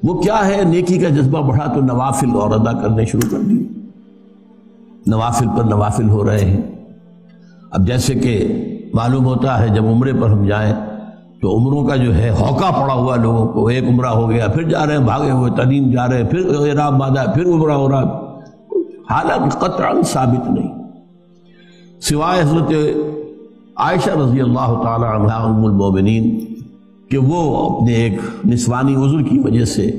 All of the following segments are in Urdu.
وہ کیا ہے؟ نیکی کا جذبہ بڑھا تو نوافل اور ادا کرنے شروع کر دیے، نوافل پر نوافل ہو رہے ہیں۔ اب جیسے کہ معلوم ہوتا ہے جب عمرے پر ہم جائیں تو عمروں کا جو ہے ہوکا پڑا ہوا لوگوں کو، ایک عمرہ ہو گیا پھر جا رہے ہیں بھاگے ہوئے، تنعیم جا رہے ہیں پھر احرام باندھا پھر عمرہ ہو رہا، حالانکہ قطعاً ثابت نہیں، سوائے حضرت عائشہ رضی اللہ تعالی عنہا ام المومنین کہ وہ اپنے ایک نسوانی عذر کی وجہ سے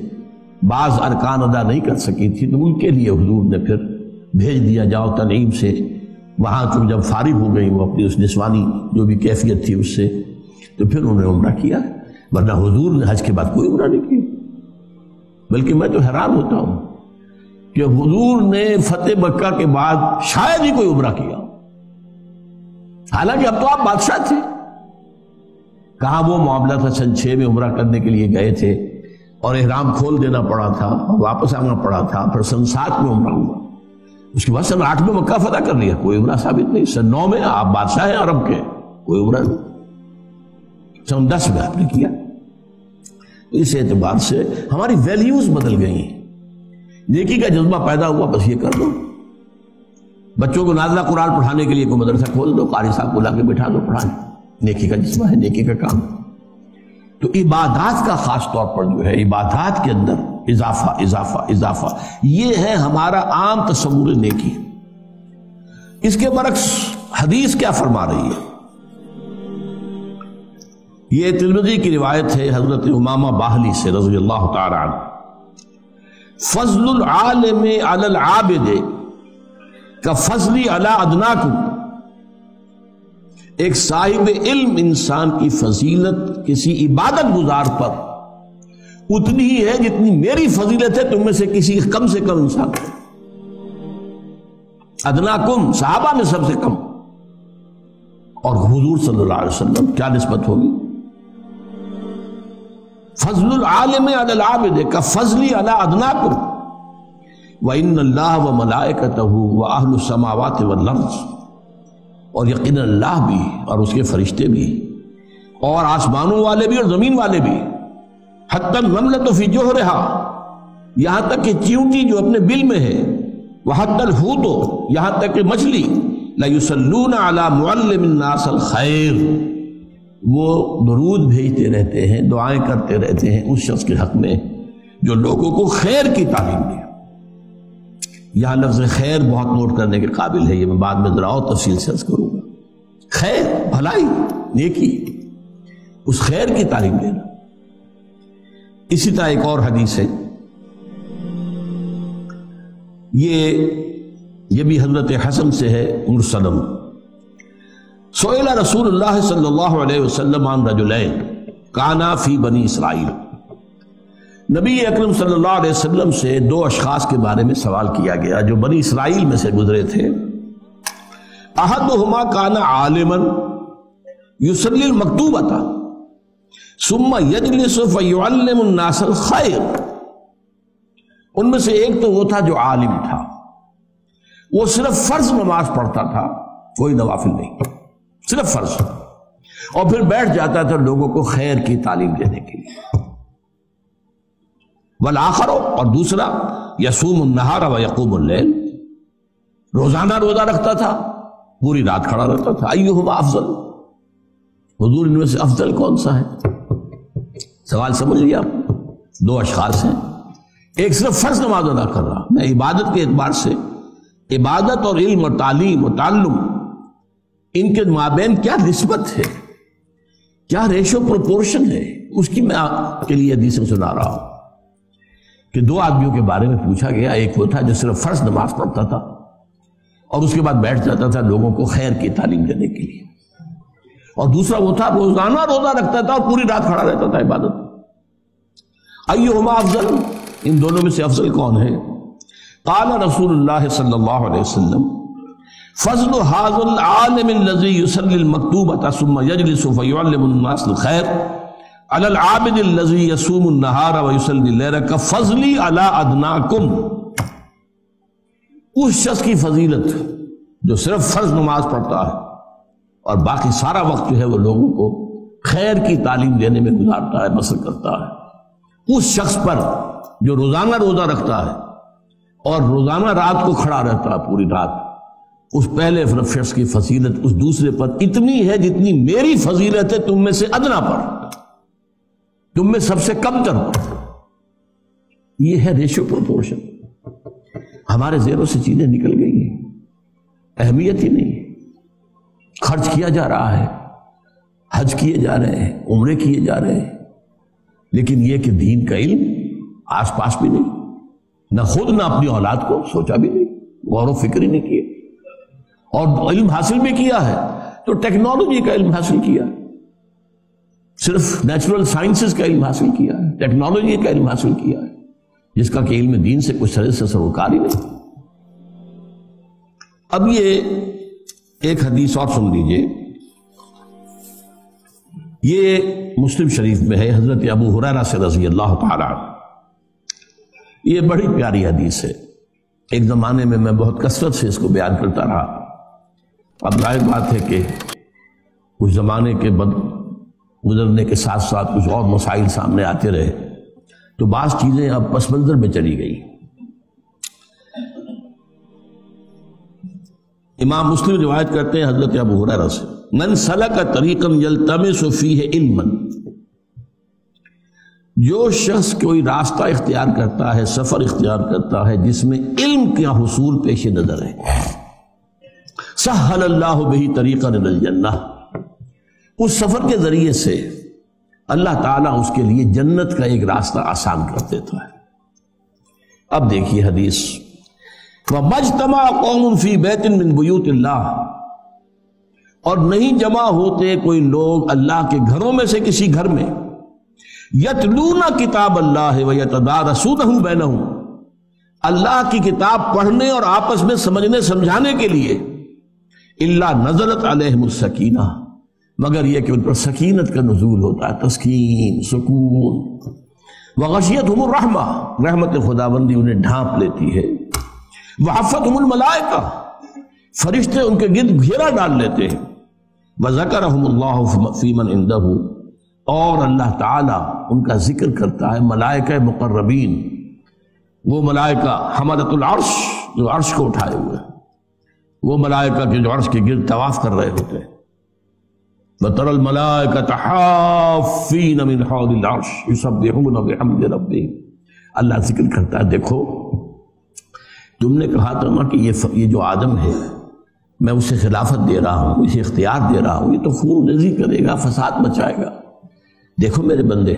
بعض ارکان ادا نہیں کر سکی تھی، تو ان کے لیے حضور نے پھر بھیج دیا جاؤ تنعیم سے، وہاں تم جب فارغ ہو گئی وہ اپنی اس نسوانی جو بھی کیفیت تھی اس سے، تو پھر انہوں نے عمرہ کیا، ورنہ حضور نے حج کے بعد کوئی عمرہ نہیں کیا۔ بلکہ میں تو حیران ہوتا ہوں کہ حضور نے فتح مکہ کے بعد شاید ہی کوئی عمرہ کیا، حالانکہ اب تو آپ بادشاہ تھے۔ کہاں وہ معاملہ تھا سن 6 میں عمرہ کرنے کے لیے گئے تھے اور احرام کھول دینا پڑا تھا اور واپس آنا پڑا تھا، پھر سن 7 میں عمرہ ہوا، اس کے بعد سن 8 میں مکہ فتح کر لیا، کوئی عمرہ ثابت نہیں۔ سن 9 میں آپ بادشاہ ہیں عرب کے، کوئی عمرہ نہیں۔ سن 10 میں آپ نے کیا۔ اس اعتبار سے ہماری ویلیوز بدل گئی ہیں، نیکی کا جذبہ پیدا ہوا، بس یہ کر دو۔ بچوں کو نازلہ قرآن پڑھانے کے لیے کوئی مدرسہ کھول دو، قاری صاحب کو لا کے بٹھا دو پڑھانے، نیکی کا جذبہ ہے، نیکی کا کام۔ تو عبادات کا خاص طور پر جو ہے عبادات کے اندر اضافہ اضافہ اضافہ، یہ ہے ہمارا عام تصور نیکی۔ اس کے برعکس حدیث کیا فرما رہی ہے؟ یہ ترمذی کی روایت ہے حضرت امامہ باہلی سے رضی اللہ تعالی عنہ، فضل العالم علی العابد کفضلی علی ادناکم، ایک صاحب علم انسان کی فضیلت کسی عبادت گزار پر اتنی ہی ہے جتنی میری فضیلت ہے تم میں سے کسی کم انسان پر۔ ادناکم صحابہ میں سب سے کم، اور حضور صلی اللہ علیہ وسلم کیا نسبت ہوگی؟ فضل العالم علی العابد کفضلی علی ادناکم وَإِنَّ اللَّهَ وَمَلَائِكَتَهُ وَأَهْلُ السَّمَاوَاتِ وَالْأَرْضِ، اور یقینا اللہ بھی اور اس کے فرشتے بھی اور آسمانوں والے بھی اور زمین والے بھی، حتی النملۃ فی جوہرہا، یہاں تک کہ چیونٹی جو اپنے بل میں ہے، وحتی الحوت، یہاں تک کہ مچھلی، لَيُصَلُّونَ عَلَى مُعَلِّمِ النَّاسِ الْخَيْرِ، وہ درود بھیجتے رہتے ہیں، دعائیں کرتے رہتے ہیں اس شخص کے حق میں جو لوگوں کو خیر کی تعلیم دے۔ یہاں لفظ خیر بہت نوٹ کرنے کے قابل ہے، یہ میں بعد میں ذرا اور تفصیل سے عرض کروں گا۔ خیر، بھلائی، نیکی، اس خیر کی تعلیم دینا۔ اسی طرح ایک اور حدیث ہے، یہ بھی حضرت حسن سے ہے مرسلم، سئل رسول اللہ صلی اللہ علیہ وسلم عن رجلین کانا فی بنی اسرائیل، نبی اکرم صلی اللہ علیہ وسلم سے 2 اشخاص کے بارے میں سوال کیا گیا جو بنی اسرائیل میں سے گزرے تھے۔ احدہما کان عالما یصلی المکتوبۃ ثم یجلس فیعلم الناس الخیر، ان میں سے ایک تو وہ تھا جو عالم تھا، وہ صرف فرض نماز پڑھتا تھا، کوئی نوافل نہیں، صرف فرض، اور پھر بیٹھ جاتا تھا لوگوں کو خیر کی تعلیم دینے کے لیے۔ والآخر، اور دوسرا، یصوم النہار ویقوم اللیل، روزانہ روزہ رکھتا تھا، پوری رات کھڑا رہتا تھا۔ ایہما افضل، حضور ان میں سے افضل کون سا ہے؟ سوال سمجھ لیا؟ 2 اشخاص ہیں، ایک صرف فرض نماز ادا کر رہا، میں عبادت کے اعتبار سے عبادت اور علم اور تعلیم اور تعلم، ان کے مابین کیا نسبت ہے، کیا ریشو پروپورشن ہے، اس کی میں آپ کے لیے حدیث سنا رہا ہوں کہ 2 آدمیوں کے بارے میں پوچھا گیا، ایک وہ تھا جو صرف فرض نماز پڑھتا تھا اور اس کے بعد بیٹھ جاتا تھا لوگوں کو خیر کی تعلیم دینے کے لیے، اور دوسرا وہ تھا روزانہ روزہ رکھتا تھا اور پوری رات کھڑا رہتا تھا عبادت۔ ایہما افضل، ان دونوں میں سے افضل کون ہے؟ قال رسول اللہ صلی اللہ علیہ وسلم فضل هذا العالم الذي يصلي المكتوبة ثم يجلس فيعلم الناس الخير على العابد الذي يصوم النهار ويصلي الليل كفضلي على ادناكم، اس شخص کی فضیلت جو صرف فرض نماز پڑھتا ہے اور باقی سارا وقت جو ہے وہ لوگوں کو خیر کی تعلیم دینے میں گزارتا ہے، بسر کرتا ہے، اس شخص پر جو روزانہ روزہ رکھتا ہے اور روزانہ رات کو کھڑا رہتا ہے پوری رات، اس پہلے شخص کی فضیلت اس دوسرے پر اتنی ہے جتنی میری فضیلت ہے تم میں سے ادنا پر، تم میں سب سے کم تر پر۔ یہ ہے ریشو پروپورشن۔ ہمارے زیروں سے چیزیں نکل گئی ہیں، اہمیت ہی نہیں ہے، خرچ کیا جا رہا ہے، حج کیے جا رہے ہیں، عمرے کیے جا رہے ہیں، لیکن یہ کہ دین کا علم آس پاس بھی نہیں، نہ خود نہ اپنی اولاد کو سوچا بھی نہیں، غور و فکر ہی نہیں کیے، اور علم حاصل بھی کیا ہے تو ٹیکنالوجی کا علم حاصل کیا، صرف نیچرل سائنسز کا علم حاصل کیا ہے، ٹیکنالوجی کا علم حاصل کیا ہے، جس کا کہ علم دین سے کچھ سے سروکار ہی نہیں۔ اب یہ ایک حدیث اور سن لیجئے، یہ مسلم شریف میں ہے، حضرت ابو ہریرہ سے رضی اللہ تعالیٰ عنہ۔ یہ بڑی پیاری حدیث ہے، ایک زمانے میں میں بہت کثرت سے اس کو بیان کرتا رہا، اب ظاہر بات ہے کہ کچھ زمانے کے گزرنے کے ساتھ ساتھ کچھ اور مسائل سامنے آتے رہے تو بعض چیزیں اب پس منظر میں چلی گئی۔ امام مسلم روایت کرتے ہیں حضرت ابو ہریرہ سے، من سلک طریقا یلتمس فیہ علما، جو شخص کوئی راستہ اختیار کرتا ہے، سفر اختیار کرتا ہے جس میں علم کا حصول پیش نظر ہے، سہل اللہ بہ طریقا الی الجنہ، اس سفر کے ذریعے سے اللہ تعالیٰ اس کے لیے جنت کا ایک راستہ آسان کر دیتا ہے۔ اب دیکھیے حدیث، وَمَجْتَمَعَ قَوْمٌ فِي بَيْتٍ مِّن بُيُوتِ اللَّهِ، اور نہیں جمع ہوتے کوئی لوگ اللہ کے گھروں میں سے کسی گھر میں، یتلون کتاب اللہ ویتدارسونہ بینہم، اللہ کی کتاب پڑھنے اور آپس میں سمجھنے سمجھانے کے لیے، الا نزلت علیہم السکینہ، مگر یہ کہ ان پر سکینت کا نزول ہوتا ہے، تسکین، سکون، وغشیتہم الرحمہ، رحمت خداوندی انہیں ڈھانپ لیتی ہے، وحفتہم الملائکہ، فرشتے ان کے گرد گھیرا ڈال لیتے ہیں، وذکرہم اللہ فی من عندہ، اور اللہ تعالیٰ ان کا ذکر کرتا ہے ملائکہ مقربین، وہ ملائکہ حملۃ العرش جو عرش کو اٹھائے ہوئے، وہ ملائکہ کے جو عرش کے گرد طواف کر رہے ہوتے ہیں، وَتَرَى الْمَلَائِكَةَ حَافِّينَ مِنْ حَوْلِ الْعَرْشِ يُسَبِّحُونَ بِحَمْدِ رَبِّهِمْ، اللہ ذکر کرتا ہے، دیکھو تم نے کہا تھا نا کہ یہ جو آدم ہے میں اسے خلافت دے رہا ہوں، اسے اختیار دے رہا ہوں، یہ تو خون ریزی کرے گا، فساد مچائے گا، دیکھو میرے بندے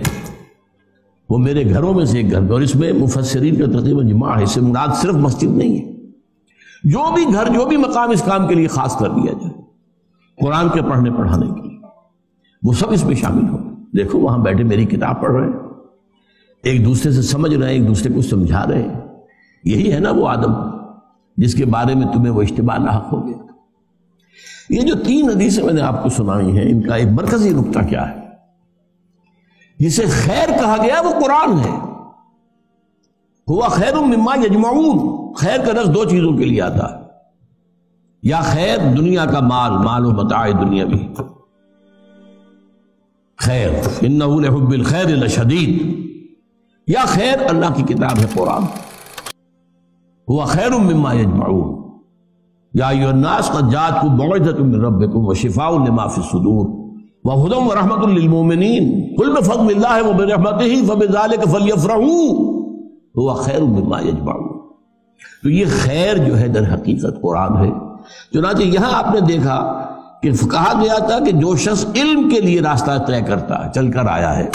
وہ میرے گھروں میں سے ایک گھر میں، اور اس میں مفسرین کا تقریباً جماع ہے، اس سے مراد صرف مسجد نہیں ہے، جو بھی گھر، جو بھی مقام اس کام کے لیے خاص کر دیا جائے، قرآن کے پڑھنے پڑھانے کے لیے، وہ سب اس میں شامل ہو۔ دیکھو وہاں بیٹھے میری کتاب پڑھ رہے ہیں، ایک دوسرے سے سمجھ رہے ہیں، ایک دوسرے کو سمجھا رہے ہیں، یہی ہے نا وہ آدم جس کے بارے میں تمہیں وہ اشتباہ لاحق ہو گیا۔ یہ جو 3 حدیثیں میں نے آپ کو سنائی ہیں، ان کا ایک مرکزی نقطہ کیا ہے؟ جسے خیر کہا گیا وہ قرآن ہے، ہوا خیر مما یجمعون، خیر کا لفظ 2 چیزوں کے لیے آتا ہے، یا خیر دنیا کا مال و متاع دنیاوی، خیر انہ لحب الخیر لشدید، یا خیر اللہ کی کتاب ہے قرآن، ہوا خیر مما یجمعون، یا ایھا الناس قد جاءتکم موعظۃ من ربکم وشفاء لما فی الصدور وہدی ورحمۃ للمؤمنین قل بفضل اللہ وبرحمتہ فبذلک فلیفرحوا ہوا خیر مما یجمعون۔ تو یہ خیر جو ہے در حقیقت قرآن ہے۔ چنانچہ یہاں آپ نے دیکھا کہ کہا گیا تھا کہ جو شخص علم کے لیے راستہ طے کرتا ہے، چل کر آیا ہے،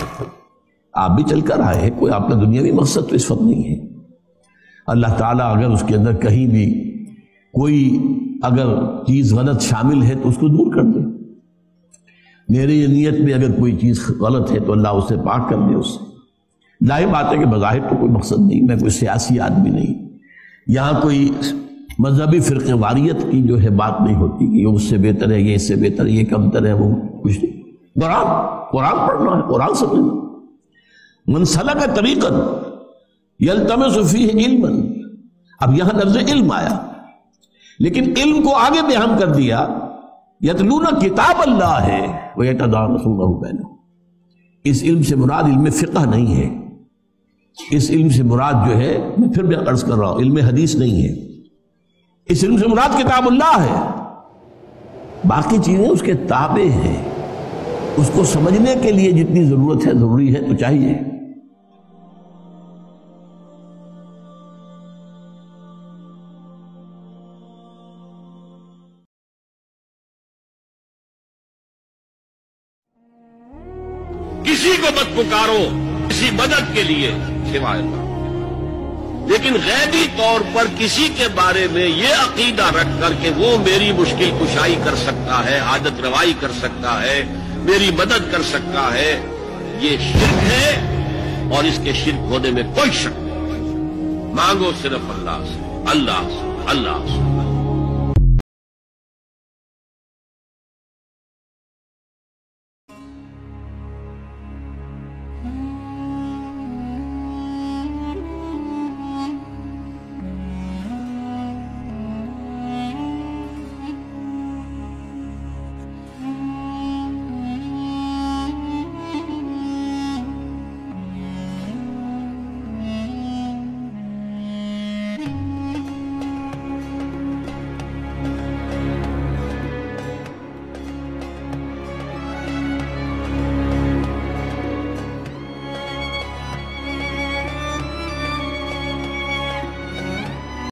آپ بھی چل کر آئے ہیں، کوئی آپ کا دنیاوی مقصد تو اس وقت نہیں ہے، اللہ تعالیٰ اگر اس کے اندر کہیں بھی کوئی اگر چیز غلط شامل ہے تو اس کو دور کر دے، میری نیت میں اگر کوئی چیز غلط ہے تو اللہ اسے پاک کر دے اس سے۔ ظاہر بات ہے کہ بظاہر تو کوئی مقصد نہیں، میں کوئی سیاسی آدمی نہیں، یہاں کوئی مذہبی فرقہ واریت کی جو ہے بات نہیں ہوتی کہ یہ اس سے بہتر ہے، یہ اس سے بہتر ہے، یہ کمتر ہے، وہ کچھ نہیں، قرآن پڑھنا ہے، قرآن سمجھنا۔ من سلک طریقا یلتمس فیہ علما، اب یہاں لفظ علم آیا، لیکن علم کو آگے بیان کر دیا، یتلون کتاب اللہ ہے ویتدارسونہ بینہم، اس علم سے مراد علم فقہ نہیں ہے، اس علم سے مراد جو ہے، میں پھر بھی عرض کر رہا ہوں، علم حدیث نہیں ہے، اس علم سے مراد کتاب اللہ ہے، باقی چیزیں اس کے تابع ہیں، اس کو سمجھنے کے لیے جتنی ضرورت ہے، ضروری ہے تو چاہیے۔ کسی کو مت پکارو کسی مدد کے لیے سوائے اللہ، لیکن غیبی طور پر کسی کے بارے میں یہ عقیدہ رکھ کر کہ وہ میری مشکل کشائی کر سکتا ہے، حاجت روائی کر سکتا ہے، میری مدد کر سکتا ہے، یہ شرک ہے، اور اس کے شرک ہونے میں کوئی شک نہیں۔ مانگو صرف اللہ سے، اللہ سے، اللہ سے۔